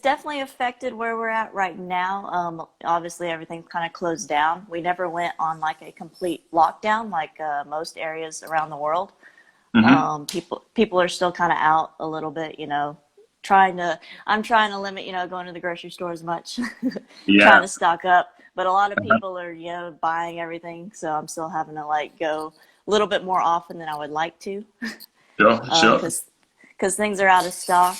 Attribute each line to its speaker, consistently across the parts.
Speaker 1: definitely affected where we're at right now. Obviously, everything's kind of closed down. We never went on like a complete lockdown like most areas around the world.
Speaker 2: Hmm.
Speaker 1: People are still kind of out a little bit, trying to, I'm trying to limit, going to the grocery store as much, trying
Speaker 2: Yeah.
Speaker 1: to stock up. But a lot of
Speaker 2: Uh-huh.
Speaker 1: people are, buying everything. So I'm still having to like go a little bit more often than I would like to,
Speaker 2: Sure, sure.
Speaker 1: because things are out of stock.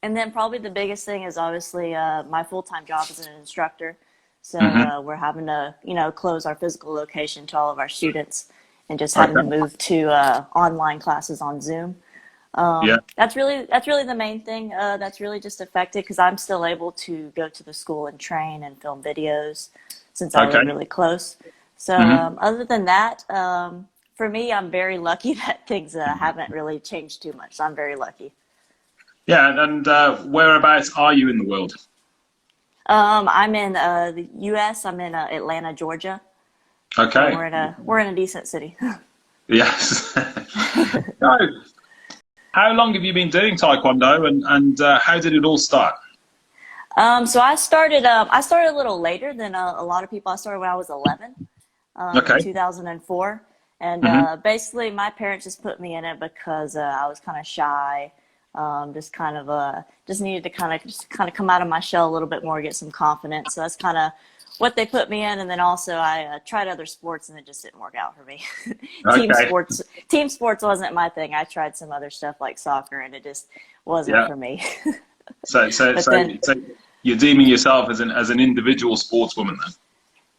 Speaker 1: And then probably the biggest thing is obviously my full-time job as an instructor. So
Speaker 2: Hmm.
Speaker 1: we're having to, close our physical location to all of our students and just having to
Speaker 2: Okay.
Speaker 1: move to online classes on Zoom.
Speaker 2: Yeah.
Speaker 1: That's really the main thing. That's really just affected because I'm still able to go to the school and train and film videos since I live
Speaker 2: Okay.
Speaker 1: really close. So
Speaker 2: Hmm.
Speaker 1: other than that, for me, I'm very lucky that things haven't really changed too much. So I'm very lucky.
Speaker 2: Yeah, and whereabouts are you in the world?
Speaker 1: I'm in the U.S. I'm in Atlanta, Georgia. So
Speaker 2: Okay.
Speaker 1: we're in a decent city.
Speaker 2: Yes. So, how long have you been doing Taekwondo, and how did it all start?
Speaker 1: So I started a little later than a lot of people. I started when I was 11, in
Speaker 2: Okay.
Speaker 1: 2004, and
Speaker 2: Hmm.
Speaker 1: basically my parents just put me in it because I was kind of shy, just needed to kind of come out of my shell a little bit more, get some confidence. So that's kind of what they put me in, and then also I tried other sports and it just didn't work out for me. Team
Speaker 2: Okay.
Speaker 1: sports, team sports wasn't my thing. I tried some other stuff like soccer, and it just wasn't
Speaker 2: Yeah.
Speaker 1: for me.
Speaker 2: So, so,
Speaker 1: But
Speaker 2: so,
Speaker 1: then
Speaker 2: so you're deeming yourself as an individual sportswoman then?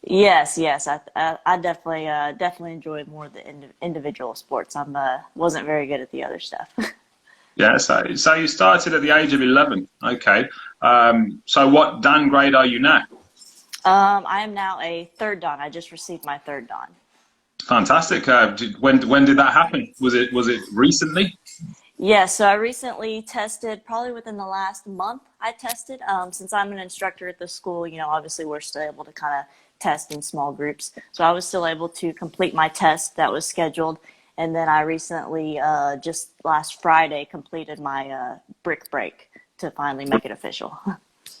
Speaker 1: yes, yes, I definitely enjoyed more of the individual sports. I'm wasn't very good at the other stuff.
Speaker 2: Yeah. So you started at the age of 11. Okay. So what Dan grade are you now?
Speaker 1: I am now a third dan. I just received my third dan.
Speaker 2: Fantastic. When did that happen? Was it recently?
Speaker 1: Yeah, so I recently tested, probably within the last month. I tested since I'm an instructor at the school. Obviously we're still able to kind of test in small groups. So I was still able to complete my test that was scheduled, and then I recently, just last Friday, completed my brick break to finally make it official.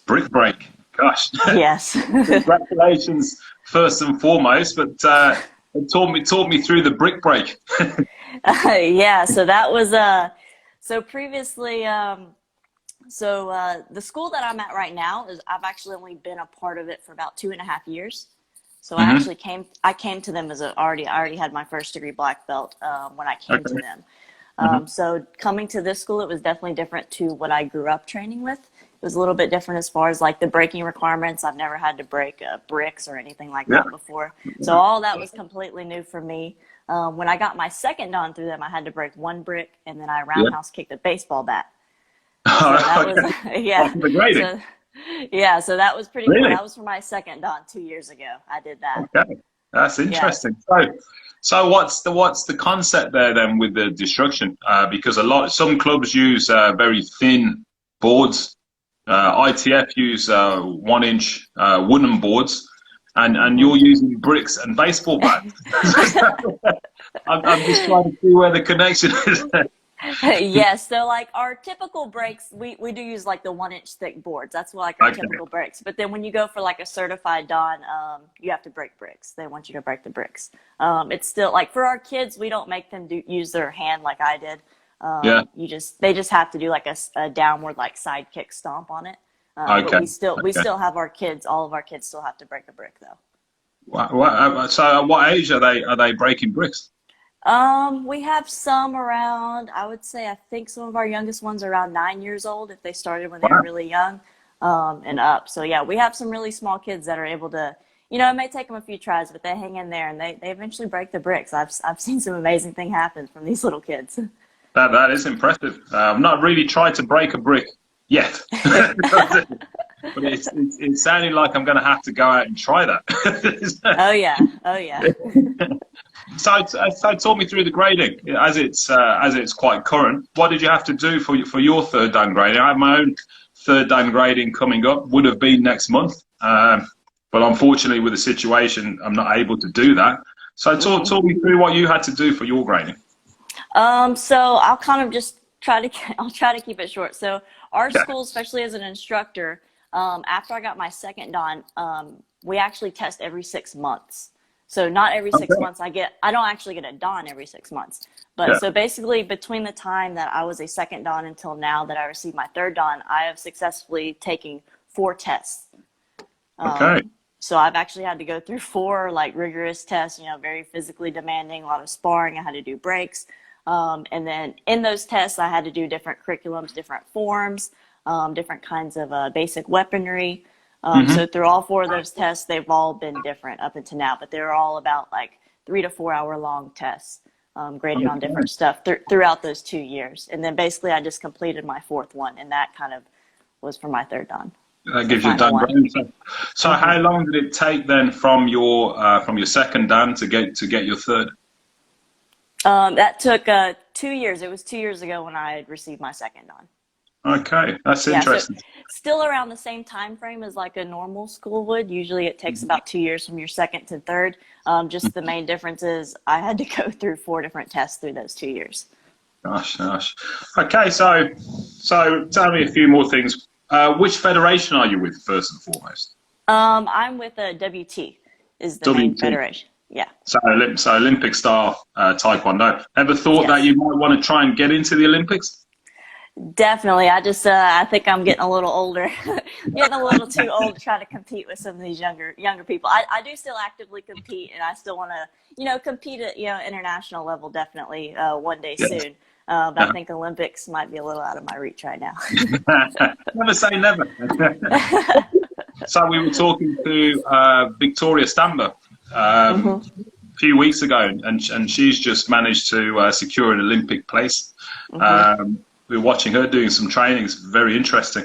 Speaker 2: Brick break. Gosh.
Speaker 1: Yes.
Speaker 2: Congratulations first and foremost, but it taught me through the brick break.
Speaker 1: Yeah, so that was so previously the school that I'm at right now is I've actually only been a part of it for about 2.5 years. So
Speaker 2: Hmm.
Speaker 1: I came to them as I already had my first degree black belt when I came to
Speaker 2: Okay.
Speaker 1: them.
Speaker 2: Hmm.
Speaker 1: So coming to this school, it was definitely different to what I grew up training with. It was a little bit different as far as like the breaking requirements. I've never had to break bricks or anything like
Speaker 2: Yeah.
Speaker 1: that before. So all that was completely new for me. When I got my second dan through them, I had to break one brick and then I
Speaker 2: Yeah.
Speaker 1: roundhouse kicked a baseball bat. So that was,
Speaker 2: Okay.
Speaker 1: yeah.
Speaker 2: After the grading.
Speaker 1: So, yeah, so that was pretty cool.
Speaker 2: Really?
Speaker 1: That was for my second dan 2 years ago. I did that.
Speaker 2: Okay. That's
Speaker 1: Yes.
Speaker 2: interesting. So what's the concept there then with the destruction? Because some clubs use very thin boards. ITF use 1 inch wooden boards, and
Speaker 1: Hmm.
Speaker 2: you're using bricks and baseball bats. I'm just trying to see where the connection is.
Speaker 1: Yes, so like our typical breaks, we do use like the 1 inch thick boards. That's like our
Speaker 2: Okay.
Speaker 1: typical breaks. But then when you go for like a certified dan, you have to break bricks. They want you to break the bricks. It's still like for our kids, we don't make them use their hand like I did.
Speaker 2: Yeah.
Speaker 1: They just have to do like a downward like side kick stomp on it. But
Speaker 2: Okay.
Speaker 1: we
Speaker 2: Okay.
Speaker 1: still have all of our kids still have to break a brick though.
Speaker 2: So at what age are they breaking bricks?
Speaker 1: We have some around, I would say, I think some of our youngest ones are around 9 years old if they started when they were
Speaker 2: Wow.
Speaker 1: really young, and up. So yeah, we have some really small kids that are able to, it may take them a few tries, but they hang in there and they eventually break the bricks. I've seen some amazing thing happen from these little kids.
Speaker 2: That is impressive. I've not really tried to break a brick yet, but it's sounding like I'm going to have to go out and try that.
Speaker 1: Oh yeah, oh yeah.
Speaker 2: So talk me through the grading as it's quite current. What did you have to do for your third dan grading? I have my own third dan grading coming up. Would have been next month, but unfortunately with the situation, I'm not able to do that. So talk me through what you had to do for your grading.
Speaker 1: So I'll kind of just I'll try to keep it short. So our
Speaker 2: Yeah.
Speaker 1: school, especially as an instructor, after I got my second dan, we actually test every 6 months. So not every 6 months I don't actually get a dan every 6 months. But
Speaker 2: Yeah.
Speaker 1: so basically between the time that I was a second dan until now that I received my third dan, I have successfully taken 4 tests.
Speaker 2: Okay.
Speaker 1: So I've actually had to go through 4 like rigorous tests, very physically demanding, a lot of sparring. I had to do breaks. And then in those tests, I had to do different curriculums, different forms, different kinds of basic weaponry. So through all 4 of those tests, they've all been different up until now, but they're all about like 3 to 4 hour long tests, graded on different stuff throughout those 2 years. And then basically I just completed my 4th one, and that kind of was for my third dan.
Speaker 2: That gives you a dan grading. So how long did it take then from your second dan to get your third?
Speaker 1: That took 2 years. It was 2 years ago when I had received my second dan.
Speaker 2: Okay, that's interesting.
Speaker 1: So still around the same time frame as like a normal school would. Usually it takes about 2 years from your second to third. Just the main difference is I had to go through 4 different tests through those 2 years.
Speaker 2: Gosh. Okay, so tell me a few more things. Which federation are you with, first and foremost?
Speaker 1: I'm with a WT, is the main federation. Yeah.
Speaker 2: So Olympic style Taekwondo. Ever thought that you might want to try and get into the Olympics?
Speaker 1: Definitely. I think I'm getting a little older, getting a little too old to try to compete with some of these younger people. I do still actively compete, and I still want to, compete at, international level, definitely one day soon. But I think Olympics might be a little out of my reach right now.
Speaker 2: Never say never. So we were talking to Victoria Stamber a few weeked ago, and she's just managed to secure an Olympic place. We were watching her doing some training. It's very interesting.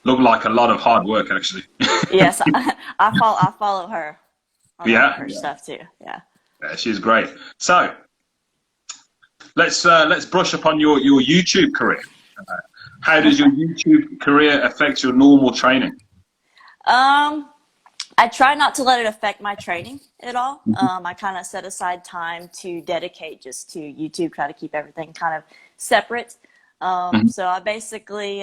Speaker 2: Looked like a lot of hard work, actually.
Speaker 1: Yes, I follow her. I like her stuff too. Yeah,
Speaker 2: she's great. So let's brush upon your YouTube career. How does your YouTube career affect your normal training?
Speaker 1: I try not to let it affect my training at all. I kind of set aside time to dedicate just to YouTube, try to keep everything kind of separate. So I basically,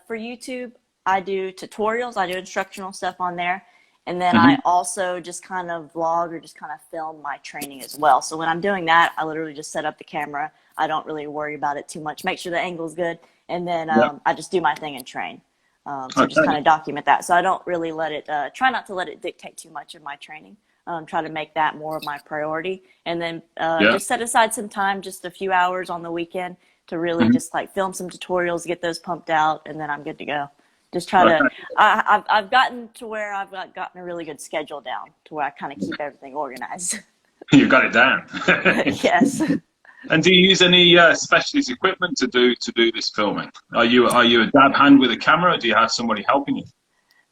Speaker 1: for YouTube, I do tutorials, I do instructional stuff on there. And then I also just kind of vlog or just kind of film my training as well. So when I'm doing that, I literally just set up the camera. I don't really worry about it too much, make sure the angle's good. And then I just do my thing and train. So just kind of document that. So I don't really let it, try not to let it dictate too much of my training. Try to make that more of my priority. And then just set aside some time, just a few hours on the weekend to really just like film some tutorials, get those pumped out, and then I'm good to go. Just try to, I've gotten to where I've gotten a really good schedule down to where I kind of keep everything organized.
Speaker 2: You've got it down.
Speaker 1: Yes.
Speaker 2: And do you use any specialist equipment to do this filming? Are you a dab hand with a camera, or do you have somebody helping you?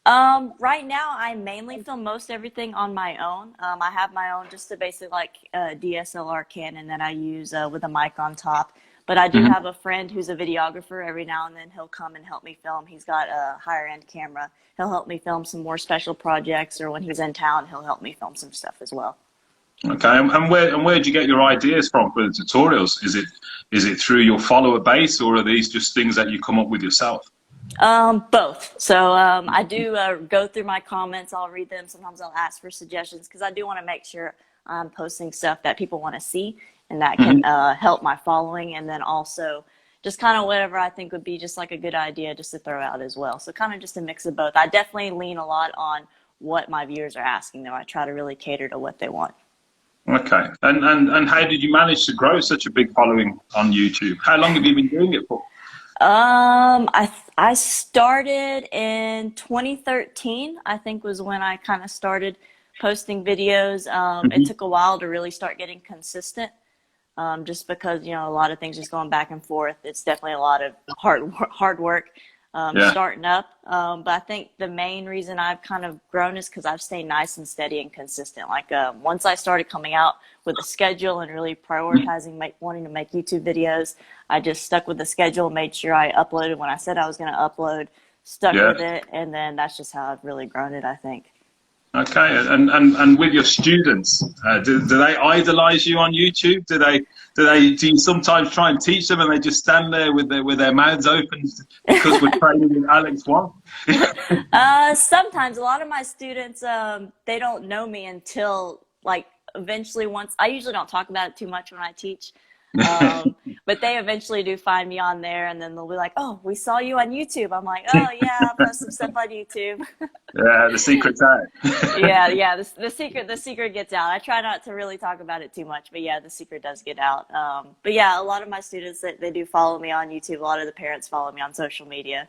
Speaker 1: Right now, I mainly film most everything on my own. I have my own just a basic like DSLR Canon that I use with a mic on top. But I do have a friend who's a videographer. Every now and then he'll come and help me film. He's got a higher end camera. He'll help me film some more special projects, or when he's in town, he'll help me film some stuff as well. Okay,
Speaker 2: and where do you get your ideas from for the tutorials? Is it through your follower base, or are these just things that you come up with yourself?
Speaker 1: Both. So I do go through my comments. I'll read them. Sometimes I'll ask for suggestions because I do want to make sure I'm posting stuff that people want to see and that can help my following. And then also just kind of whatever I think would be just like a good idea just to throw out as well. So kind of just a mix of both. I definitely lean a lot on what my viewers are asking, though. I try to really cater to what they want.
Speaker 2: Okay. And how did you manage to grow such a big following on YouTube? How long have you been doing it for?
Speaker 1: I started in 2013, I think was when I kind of started posting videos. It took a while to really start getting consistent. Just because, a lot of things just going back and forth. It's definitely a lot of hard work starting up. But I think the main reason I've kind of grown is because I've stayed nice and steady and consistent. Like once I started coming out with a schedule and really prioritizing wanting to make YouTube videos, I just stuck with the schedule, made sure I uploaded when I said I was going to upload, stuck with it, and then that's just how I've really grown it, I think.
Speaker 2: Okay, and with your students, do they idolize you on YouTube? Do you sometimes try and teach them, and they just stand there with their mouths open because we're training with Alex Wong?
Speaker 1: Sometimes a lot of my students, they don't know me until like eventually once. I usually don't talk about it too much when I teach. But they eventually do find me on there, and then they'll be like, "Oh, we saw you on YouTube." I'm like, "Oh yeah, I post some stuff on YouTube."
Speaker 2: Yeah, the secret's out.
Speaker 1: Yeah. The secret gets out. I try not to really talk about it too much, but yeah, the secret does get out. But yeah, a lot of my students they do follow me on YouTube. A lot of the parents follow me on social media.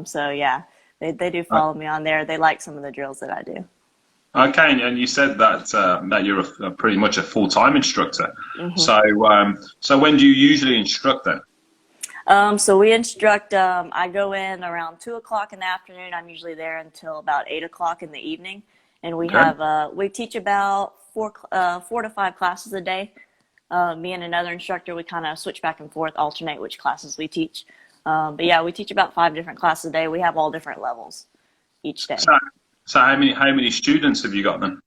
Speaker 1: So yeah, they do follow me on there. They like some of the drills that I do.
Speaker 2: Okay, and you said that that you're pretty much a full-time instructor.
Speaker 1: Mm-hmm.
Speaker 2: So when do you usually instruct then?
Speaker 1: So we instruct, I go in around 2 o'clock in the afternoon. I'm usually there until about 8 o'clock in the evening. And we have, we teach about 4 to 5 classes a day. Me and another instructor, we kind of switch back and forth, alternate which classes we teach. But yeah, we teach about 5 different classes a day. We have all different levels each day.
Speaker 2: So how many students have you got then?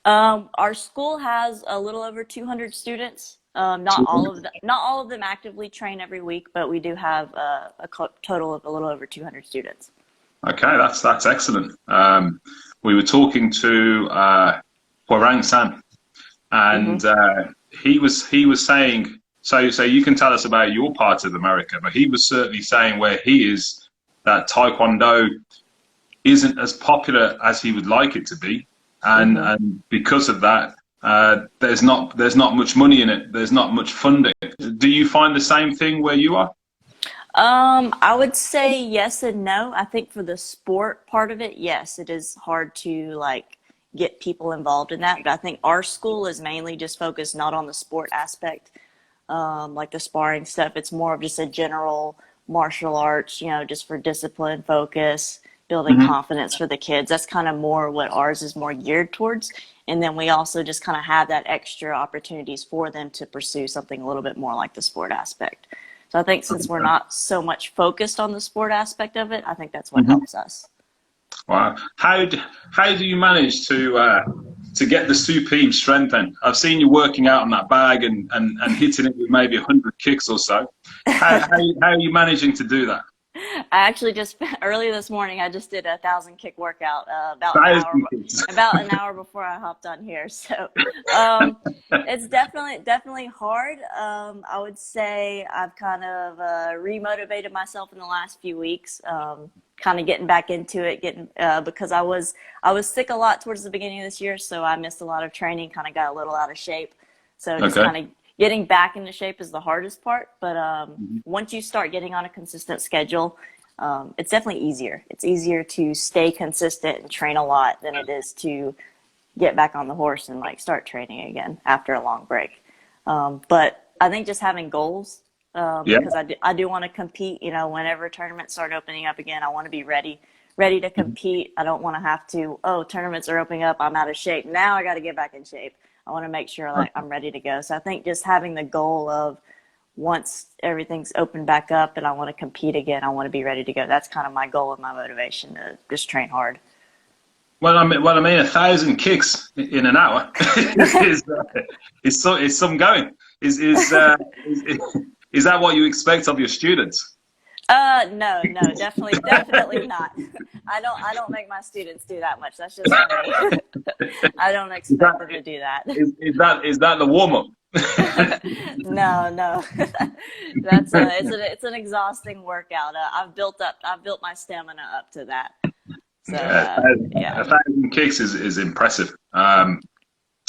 Speaker 1: Our school has a little over 200 students. Not all of them actively train every week, but we do have a total of a little over 200 students.
Speaker 2: Okay, that's excellent. We were talking to Hwarang San, and he was saying, so you can tell us about your part of America, but he was certainly saying where he is that Taekwondo isn't as popular as he would like it to be, and because of that, there's not much money in it. There's not much funding. Do you find the same thing where you are?
Speaker 1: I would say yes and no. I think for the sport part of it, yes, it is hard to like get people involved in that. But I think our school is mainly just focused not on the sport aspect, like the sparring stuff. It's more of just a general martial arts, just for discipline, focus, building confidence for the kids. That's kind of more what ours is more geared towards. And then we also just kind of have that extra opportunities for them to pursue something a little bit more like the sport aspect. So I think since we're not so much focused on the sport aspect of it, I think that's what helps us.
Speaker 2: Wow. How do you manage to get the supreme strength then? I've seen you working out on that bag and hitting it with maybe 100 kicks or so. How are you managing to do that?
Speaker 1: I actually just early this morning I just did a 1,000 kick workout about an hour before I hopped on here. So it's definitely hard. I would say I've kind of remotivated myself in the last few weeks, kind of getting back into it, because I was sick a lot towards the beginning of this year, so I missed a lot of training, kind of got a little out of shape. So just kind of getting back into shape is the hardest part, but once you start getting on a consistent schedule, it's definitely easier. It's easier to stay consistent and train a lot than it is to get back on the horse and like start training again after a long break. But I think just having goals, because I do want to compete. Whenever tournaments start opening up again, I want to be ready to compete. I don't want to have to, tournaments are opening up, I'm out of shape. Now I got to get back in shape. I want to make sure like I'm ready to go. So I think just having the goal of once everything's opened back up and I want to compete again, I want to be ready to go. That's kind of my goal and my motivation, to just train hard.
Speaker 2: Well, I mean, 1,000 kicks in an hour is some going. Is that what you expect of your students?
Speaker 1: No, definitely not. I don't make my students do that much. That's just me. I don't expect them to do that.
Speaker 2: Is that the warm up?
Speaker 1: No. It's an exhausting workout. I've built my stamina up to that. So
Speaker 2: 1,000 kicks is impressive.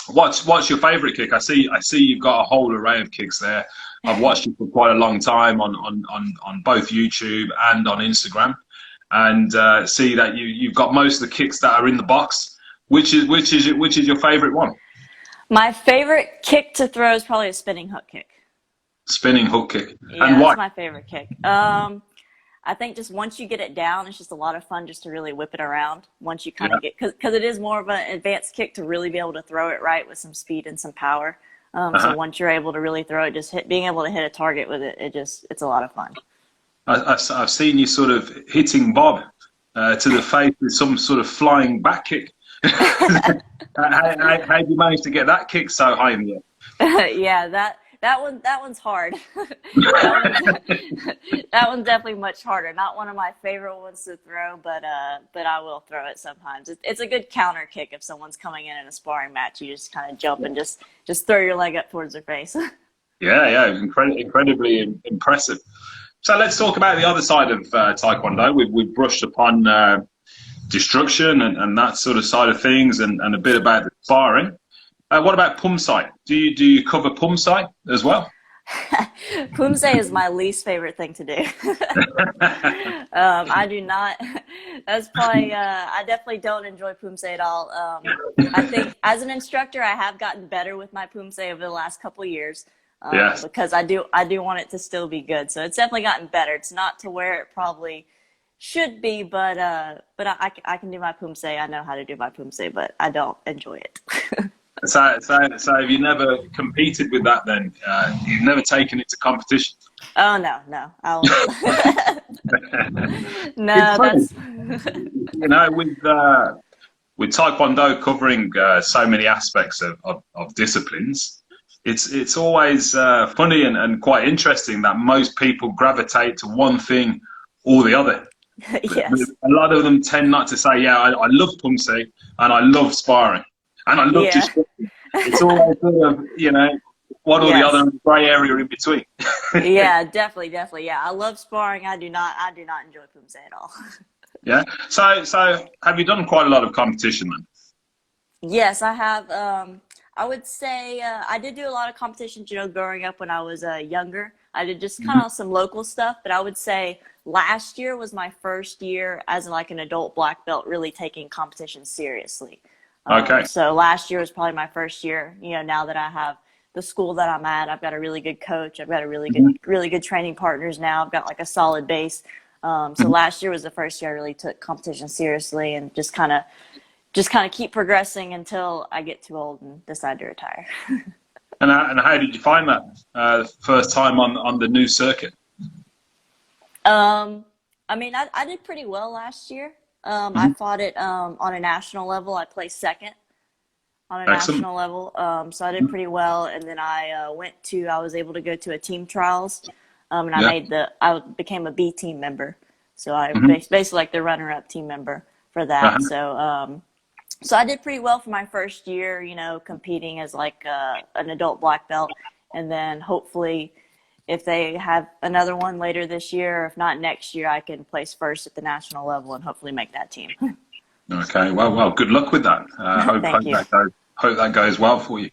Speaker 2: What's your favorite kick? I see you've got a whole array of kicks there. I've watched you for quite a long time on both YouTube and on Instagram, and see that you've got most of the kicks that are in the box. Which is your favorite one?
Speaker 1: My favorite kick to throw is probably a spinning hook kick.
Speaker 2: Spinning hook kick.
Speaker 1: Yeah,
Speaker 2: and why?
Speaker 1: That's my favorite kick. I think just once you get it down, it's just a lot of fun just to really whip it around. Once you kind of get, because it is more of an advanced kick to really be able to throw it right with some speed and some power. So once you're able to really throw it, being able to hit a target with it, it's a lot of fun.
Speaker 2: I've seen you sort of hitting Bob to the face with some sort of flying back kick. How did you manage to get that kick so high in the
Speaker 1: Yeah, that one's hard. That one's definitely much harder. Not one of my favorite ones to throw, but I will throw it sometimes. It's a good counter kick if someone's coming in a sparring match. You just kind of jump and just throw your leg up towards their face.
Speaker 2: Yeah, incredibly impressive. So let's talk about the other side of Taekwondo. We've brushed upon destruction and that sort of side of things, and a bit about the sparring. What about Pumsai? Do you cover Pumsai as well?
Speaker 1: Pumse is my least favorite thing to do. I do not. That's probably. I definitely don't enjoy Pumse at all. I think as an instructor, I have gotten better with my Pumse over the last couple of years.
Speaker 2: Yes.
Speaker 1: Because I do want it to still be good. So it's definitely gotten better. It's not to where it probably should be, but I can do my Pumse. I know how to do my Pumse, but I don't enjoy it.
Speaker 2: So have you never competed with that then? You've never taken it to competition?
Speaker 1: Oh no, I'll no,
Speaker 2: It's
Speaker 1: that's
Speaker 2: funny. You know, with Taekwondo covering so many aspects of disciplines, it's always funny and quite interesting that most people gravitate to one thing or the other.
Speaker 1: yes.
Speaker 2: A lot of them tend not to say, yeah, I love Pumse and I love sparring and I love
Speaker 1: Yeah.
Speaker 2: destruction. It's always sort of, you know, one or the
Speaker 1: Yes.
Speaker 2: other grey area in between.
Speaker 1: Yeah, definitely. Yeah, I love sparring. I do not enjoy Pumse at all.
Speaker 2: Yeah. So have you done quite a lot of competition then?
Speaker 1: Yes, I have. I would say I did do a lot of competitions, growing up when I was younger. I did just kind of some local stuff, but I would say last year was my first year as like an adult black belt really taking competition seriously.
Speaker 2: Okay.
Speaker 1: So last year was probably my first year, now that I have the school that I'm at, I've got a really good coach. I've got a really good training partners now. I've got like a solid base. So last year was the first year I really took competition seriously and just kind of keep progressing until I get too old and decide to retire.
Speaker 2: And how did you find that first time on the new circuit?
Speaker 1: I mean, I did pretty well last year. I fought it on a national level. I placed second on a
Speaker 2: Excellent.
Speaker 1: national level. So I did pretty well. And then I was able to go to a team trials. And I became a B team member. So I basically like the runner-up team member for that. So I did pretty well for my first year, competing as like an adult black belt. And then hopefully if they have another one later this year, or if not next year, I can place first at the national level and hopefully make that team.
Speaker 2: Okay, well, good luck with that. Hope that goes well for you.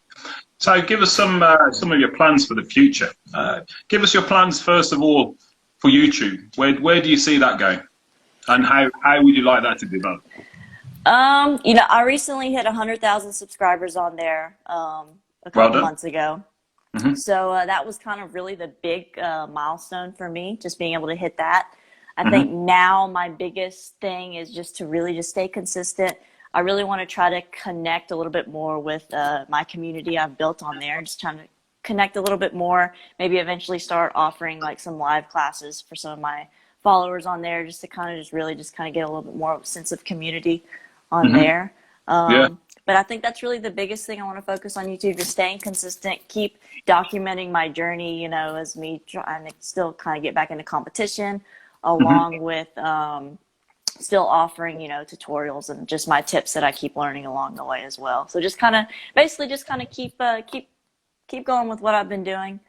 Speaker 2: So give us some of your plans for the future. Give us your plans, first of all, for YouTube. Where do you see that going? And how would you like that to develop?
Speaker 1: I recently hit 100,000 subscribers on there a couple months ago. So that was kind of really the big milestone for me, just being able to hit that. I think now my biggest thing is just to really just stay consistent. I really want to try to connect a little bit more with my community I've built on there, just trying to connect a little bit more, maybe eventually start offering like some live classes for some of my followers on there, just to kind of get a little bit more of a sense of community on there. But I think that's really the biggest thing I want to focus on YouTube, is staying consistent, keep documenting my journey, as me trying to still kind of get back into competition, along with still offering, tutorials and just my tips that I keep learning along the way as well. So just kind of keep going with what I've been doing,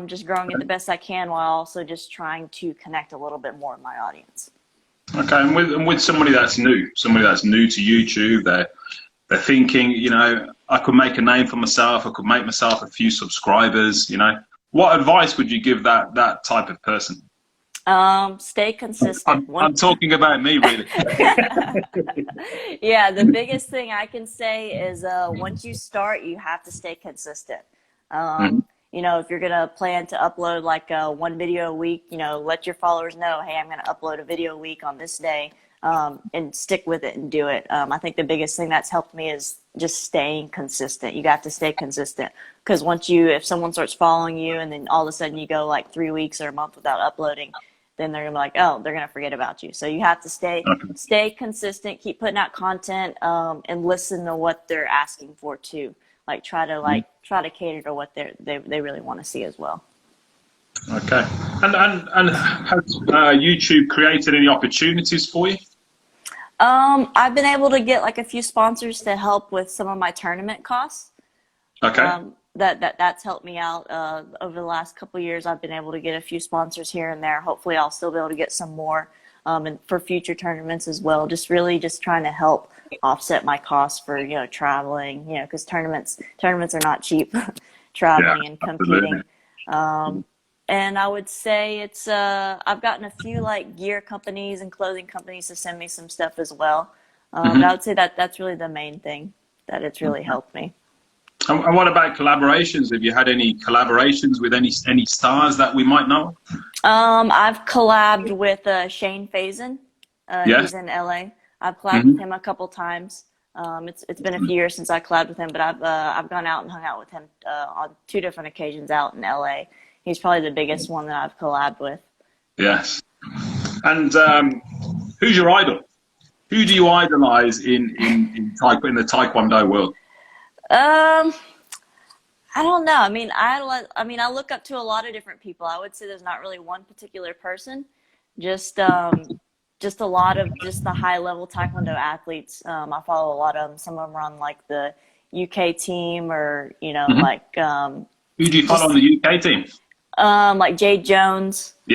Speaker 1: just growing it the best I can, while also just trying to connect a little bit more with my audience.
Speaker 2: Okay, and with somebody that's new to YouTube, they're thinking, I could make a name for myself, I could make myself a few subscribers, What advice would you give that type of person?
Speaker 1: Stay consistent.
Speaker 2: I'm talking about me, really.
Speaker 1: Yeah, the biggest thing I can say is once you start, you have to stay consistent. If you're going to plan to upload like one video a week, let your followers know, hey, I'm going to upload a video a week on this day, and stick with it and do it. I think the biggest thing that's helped me is just staying consistent. You got to stay consistent, because if someone starts following you and then all of a sudden you go like 3 weeks or a month without uploading, then they're gonna be like, oh, they're gonna forget about you. So you have to stay consistent, keep putting out content, and listen to what they're asking for too. Like try to cater to what they really want to see as well.
Speaker 2: Okay. And has YouTube created any opportunities for you?
Speaker 1: I've been able to get like a few sponsors to help with some of my tournament costs.
Speaker 2: Okay.
Speaker 1: That's helped me out over the last couple of years. I've been able to get a few sponsors here and there. Hopefully, I'll still be able to get some more and for future tournaments as well. Just really just trying to help offset my costs for traveling. Because tournaments are not cheap, traveling and competing.
Speaker 2: Absolutely.
Speaker 1: And I would say it's I've gotten a few like gear companies and clothing companies to send me some stuff as well. But I would say that's really the main thing that it's really helped me.
Speaker 2: And what about collaborations? Have you had any collaborations with any stars that we might know?
Speaker 1: I've collabed with Shane Faison.
Speaker 2: Yes.
Speaker 1: He's in LA. I've collabed with him a couple times. It's been a few years since I collabed with him, but I've gone out and hung out with him on 2 different occasions out in LA. He's probably the biggest one that I've collabed with.
Speaker 2: Yes. And who's your idol? Who do you idolize in the Taekwondo world?
Speaker 1: I don't know. I mean, I look up to a lot of different people. I would say there's not really one particular person. Just a lot of just the high level Taekwondo athletes. I follow a lot of them. Some of them are on like the UK team, or like.
Speaker 2: Who do you follow on the UK team?
Speaker 1: Like Jade Jones.